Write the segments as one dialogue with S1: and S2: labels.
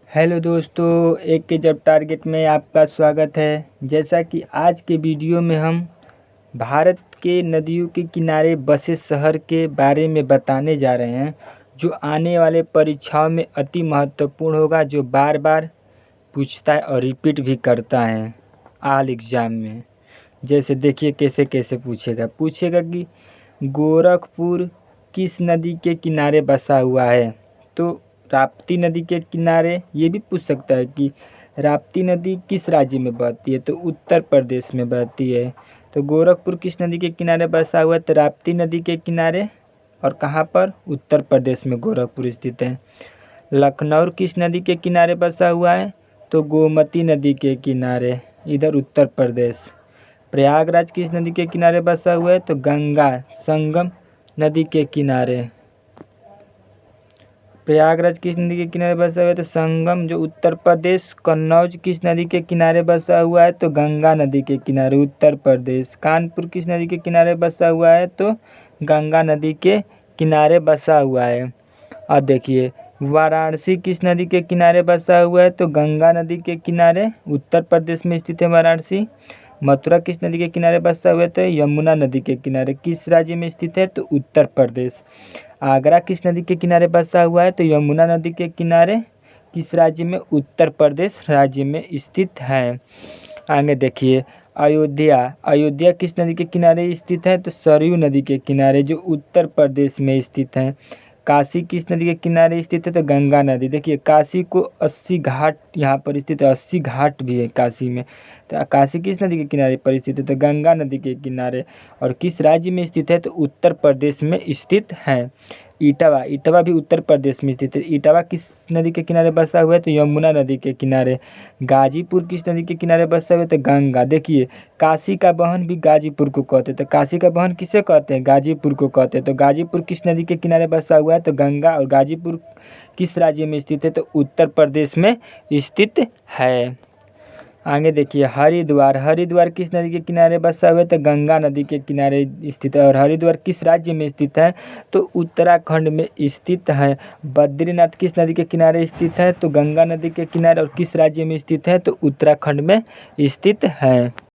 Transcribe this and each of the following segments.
S1: Hello दोस्तों, एक के जब टारगेट में आपका स्वागत है। जैसा कि आज के वीडियो में हम भारत के नदियों के किनारे बसे शहर के बारे में बताने जा रहे हैं, जो आने वाले परीक्षाओं में अति महत्वपूर्ण होगा, जो बार बार पूछता है और रिपीट भी करता है ऑल एग्ज़ाम में। जैसे देखिए कैसे कैसे पूछेगा कि गोरखपुर किस नदी के किनारे बसा हुआ है। तो राप्ती नदी के किनारे ये भी पूछ सकता है कि राप्ती नदी किस राज्य में बहती है, तो उत्तर प्रदेश में बहती है। तो गोरखपुर किस नदी के किनारे बसा हुआ है, तो राप्ती नदी के किनारे। और कहाँ पर? उत्तर प्रदेश में गोरखपुर स्थित है। लखनऊ किस नदी के किनारे बसा हुआ है, तो गोमती नदी के किनारे, इधर उत्तर प्रदेश। प्रयागराज किस नदी के किनारे बसा हुआ है, तो गंगा संगम नदी के किनारे। प्रयागराज किस नदी के किनारे बसा हुआ है, तो संगम जो उत्तर प्रदेश। कन्नौज किस नदी के किनारे बसा हुआ है, तो गंगा नदी के किनारे उत्तर प्रदेश। कानपुर किस नदी के किनारे बसा हुआ है, तो गंगा नदी के किनारे बसा हुआ है। अब देखिए वाराणसी किस नदी के किनारे बसा हुआ है, तो गंगा नदी के किनारे, उत्तर प्रदेश में स्थित है वाराणसी। मथुरा किस नदी के किनारे बसा हुआ है, तो यमुना नदी के किनारे। किस राज्य में स्थित है, तो उत्तर प्रदेश। आगरा किस नदी के किनारे बसा हुआ है, तो यमुना नदी के किनारे। किस राज्य में? उत्तर प्रदेश राज्य में स्थित है। आगे देखिए अयोध्या किस नदी के किनारे स्थित है, तो सरयू नदी के किनारे, जो उत्तर प्रदेश में स्थित है। काशी किस नदी के किनारे स्थित है, तो गंगा नदी। देखिए काशी को 80 घाट यहाँ पर स्थित है, 80 घाट भी है काशी में। तो काशी किस नदी के किनारे पर स्थित है, तो गंगा नदी के किनारे। और किस राज्य में स्थित है, तो उत्तर प्रदेश में स्थित है। इटावा भी उत्तर प्रदेश में स्थित है। इटावा किस नदी के किनारे बसा हुआ है, तो यमुना नदी के किनारे। गाजीपुर किस नदी के किनारे बसा हुआ है, तो गंगा। देखिए काशी का बहन भी गाजीपुर को कहते हैं, तो काशी का बहन किसे कहते हैं? गाजीपुर को कहते हैं। तो गाजीपुर किस नदी के किनारे बसा हुआ है, तो गंगा। और गाजीपुर किस राज्य में स्थित है, तो उत्तर प्रदेश में स्थित है। आगे देखिए हरिद्वार किस नदी के किनारे बसा हुआ है, तो गंगा नदी के किनारे स्थित है। और हरिद्वार किस राज्य में स्थित है, तो उत्तराखंड में स्थित है। बद्रीनाथ किस नदी के किनारे स्थित है, तो गंगा नदी के किनारे। और किस राज्य में स्थित है, तो उत्तराखंड में स्थित है।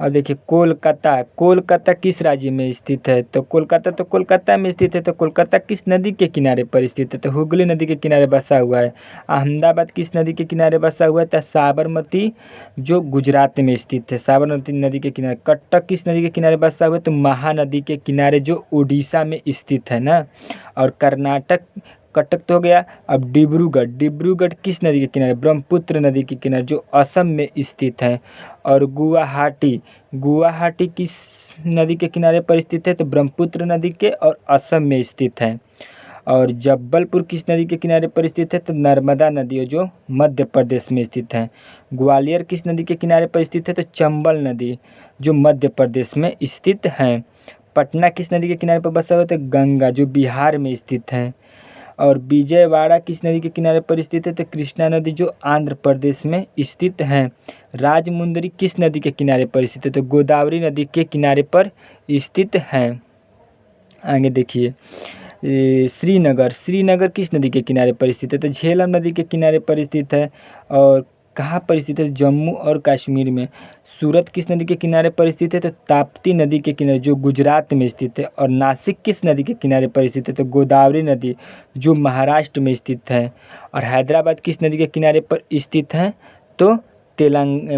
S1: और देखिए कोलकाता किस राज्य में स्थित है, तो कोलकाता में स्थित है। तो कोलकाता किस नदी के किनारे पर स्थित है, तो हुगली नदी के किनारे बसा हुआ है। अहमदाबाद किस नदी के किनारे बसा हुआ है, तो साबरमती, जो गुजरात में स्थित है, साबरमती नदी के किनारे। कटक किस नदी के किनारे बसा हुआ है, तो महानदी के किनारे, जो उड़ीसा में स्थित है ना। और कर्नाटक, कटक तो हो गया। अब डिब्रूगढ़ किस नदी के किनारे? ब्रह्मपुत्र नदी के किनारे, जो असम में स्थित है। और गुवाहाटी किस नदी के किनारे पर स्थित है, तो ब्रह्मपुत्र नदी के और असम में स्थित है। और जबलपुर किस नदी के किनारे पर स्थित है, तो नर्मदा नदी, जो मध्य प्रदेश में स्थित है। ग्वालियर किस नदी के किनारे पर स्थित है, तो चंबल नदी, जो मध्य प्रदेश में स्थित है। पटना किस नदी के किनारे पर बसा हुआ है, तो गंगा, जो बिहार में स्थित है। और विजयवाड़ा किस नदी के किनारे पर स्थित है, तो कृष्णा नदी, जो आंध्र प्रदेश में स्थित है। राजमुंदरी किस नदी के किनारे पर स्थित है, तो गोदावरी नदी के किनारे पर स्थित है। आगे देखिए श्रीनगर किस नदी के किनारे पर स्थित है, तो झेलम नदी के किनारे पर स्थित है। और कहाँ पर स्थित है? जम्मू और कश्मीर में। सूरत किस नदी के किनारे पर स्थित है, तो ताप्ती नदी के किनारे, जो गुजरात में स्थित है। और नासिक किस नदी के किनारे पर स्थित है, तो गोदावरी नदी, जो महाराष्ट्र में स्थित है। और हैदराबाद किस नदी के किनारे पर स्थित है, तो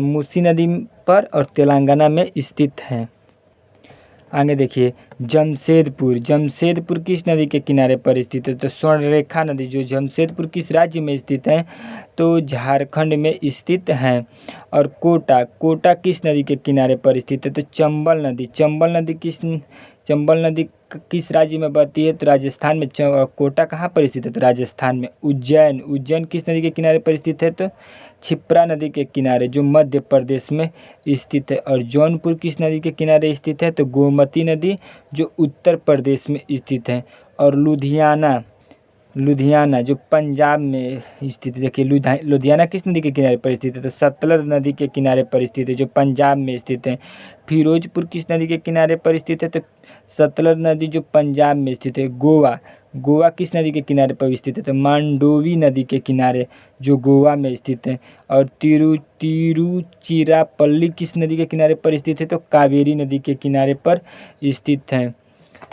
S1: मूसी नदी पर और तेलंगाना में स्थित है। आगे देखिए जमशेदपुर किस नदी के किनारे पर स्थित है, तो स्वर्णरेखा नदी, जो जमशेदपुर किस राज्य में स्थित है, तो झारखंड में स्थित है। और कोटा किस नदी के किनारे पर स्थित है, तो चंबल नदी किस राज्य में बहती है, तो राजस्थान में। कोटा कहाँ पर स्थित है, तो राजस्थान में। उज्जैन किस नदी के किनारे पर स्थित है, तो क्षिप्रा नदी के किनारे, जो मध्य प्रदेश में स्थित है। और जौनपुर किस नदी के किनारे स्थित है, तो गोमती नदी, जो उत्तर प्रदेश में स्थित है। और लुधियाना जो पंजाब में स्थित है। देखिए लुधियाना किस नदी के किनारे पर स्थित है, तो सतलज नदी के किनारे पर स्थित है, जो पंजाब में स्थित है। फिरोजपुर किस नदी के किनारे पर स्थित है, तो सतलज नदी, जो पंजाब में स्थित है। गोवा किस नदी के किनारे पर स्थित है? तो मांडोवी नदी के किनारे जो गोवा में स्थित है। और तिरुचिरापल्ली किस नदी के किनारे पर स्थित है? तो कावेरी नदी के किनारे पर स्थित है।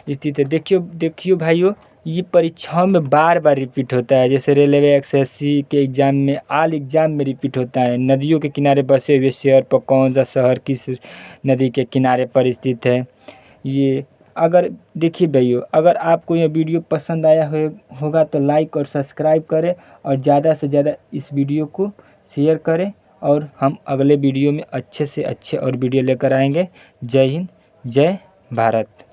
S1: देखियो भाइयों, ये परीक्षाओं में बार बार रिपीट होता है, जैसे रेलवे एसएससी के एग्ज़ाम में, ऑल एग्ज़ाम में रिपीट होता है। नदियों के किनारे बसे हुए शहर पर कौन सा शहर किस नदी के किनारे पर स्थित है? ये अगर देखिए भैया, अगर आपको यह वीडियो पसंद आया होगा तो लाइक और सब्सक्राइब करें और ज़्यादा से ज़्यादा इस वीडियो को शेयर करें। और हम अगले वीडियो में अच्छे से अच्छे और वीडियो लेकर आएंगे। जय हिंद, जय भारत।